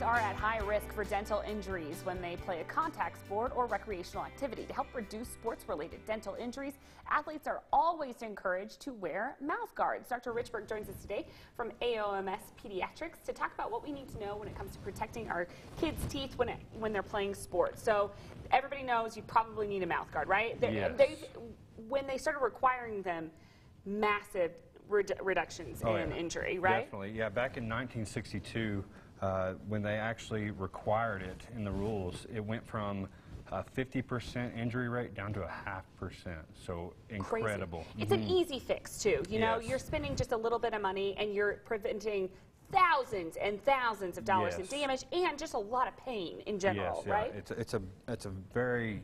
are at high risk for dental injuries when they play a contact sport or recreational activity. To help reduce sports-related dental injuries, athletes are always encouraged to wear mouth guards. Dr. Richburg joins us today from AOMS Pediatrics to talk about what we need to know when it comes to protecting our kids' teeth when they're playing sports. So everybody knows you probably need a mouth guard, right? Yes. When they started requiring them, massive reductions in injury, right? Definitely, yeah. Back in 1962, when they actually required it in the rules, it went from a 50% injury rate down to a 0.5%. So incredible. Crazy. It's an easy fix too. You know, you're spending just a little bit of money and you're preventing thousands and thousands of dollars in damage and just a lot of pain in general, right? It's a very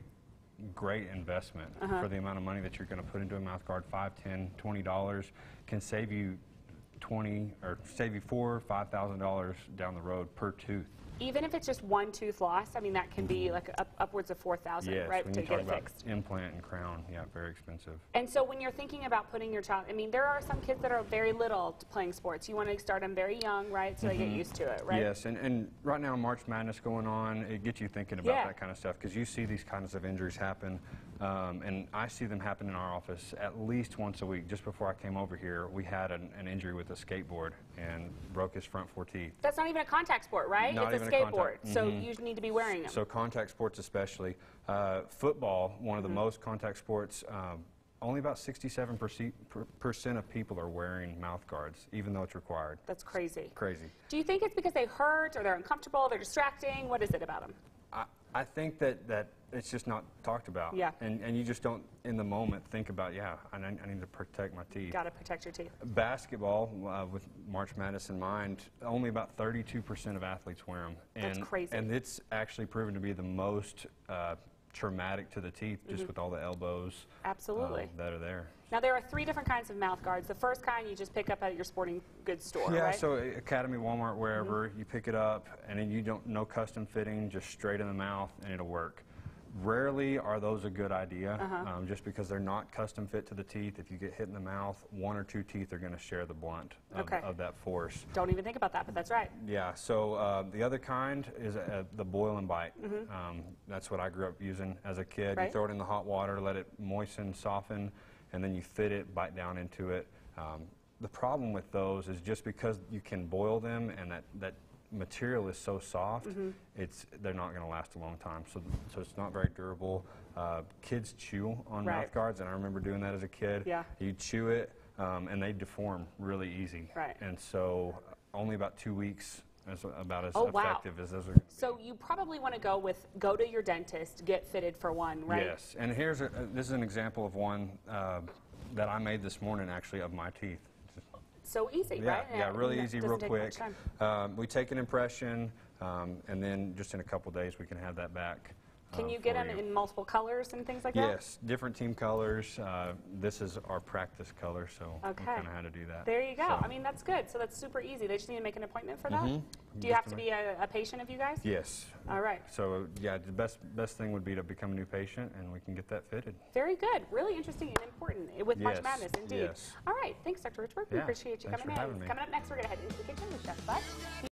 great investment for the amount of money that you're going to put into a mouth guard. $5, $10, $20 can save you $4,000 or $5,000 down the road per tooth. Even if it's just one tooth loss, I mean, that can be like upwards of $4,000, right, when to you get talk it about fixed. Implant and crown, yeah, very expensive. And so when you're thinking about putting your child, I mean, there are some kids that are very little playing sports. You want to start them very young, right, so they get used to it, right? Yes, and right now March Madness going on, it gets you thinking about that kind of stuff because you see these kinds of injuries happen, and I see them happen in our office at least once a week. Just before I came over here, we had an injury with a skateboard and broke his front 4 teeth. That's not even a contact sport, right? Not it's even a skateboard, so you need to be wearing them. So contact sports especially. Football, one of the most contact sports, only about 67% of people are wearing mouth guards, even though it's required. That's crazy. Crazy. Do you think it's because they hurt or they're uncomfortable, they're distracting? What is it about them? I think that it's just not talked about. Yeah. And you just don't, in the moment, think about, I need to protect my teeth. Got to protect your teeth. Basketball, with March Madness in mind, only about 32% of athletes wear them. That's crazy. And it's actually proven to be the most traumatic to the teeth, just with all the elbows that are there. Now, there are 3 different kinds of mouth guards. The first kind you just pick up at your sporting goods store, right? Yeah, so Academy, Walmart, wherever, you pick it up, and then no custom fitting, just straight in the mouth, and it'll work. Rarely are those a good idea, just because they're not custom fit to the teeth. If you get hit in the mouth, 1 or 2 teeth are going to share the blunt of that force. Don't even think about that, but that's right. Yeah, so the other kind is the boil and bite. That's what I grew up using as a kid. You throw it in the hot water, let it moisten, soften, and then you fit it, bite down into it. The problem with those is just because you can boil them and that material is so soft, they're not going to last a long time. So it's not very durable. Kids chew on mouth guards, and I remember doing that as a kid. Yeah. You chew it, and they deform really easy. Right. And so only about 2 weeks is about as effective as those are. So you probably want to go to your dentist, get fitted for one, right? Yes. And this is an example of one that I made this morning, actually, of my teeth. So easy, right? Yeah, really easy, real quick. We take an impression, and then just in a couple days we can have that back. Can you get them in multiple colors and things like that? Yes, different team colors. This is our practice color, so we kind of had to do that. There you go. So, I mean, that's good. So that's super easy. They just need to make an appointment for that? Do you have to be a patient of you guys? Yes. All right. So, yeah, the best thing would be to become a new patient, and we can get that fitted. Very good. Really interesting and important with March Madness, indeed. Yes. All right. Thanks, Dr. Richburg. We appreciate you coming in. Coming up next, we're going to head into the kitchen with Chef Bud.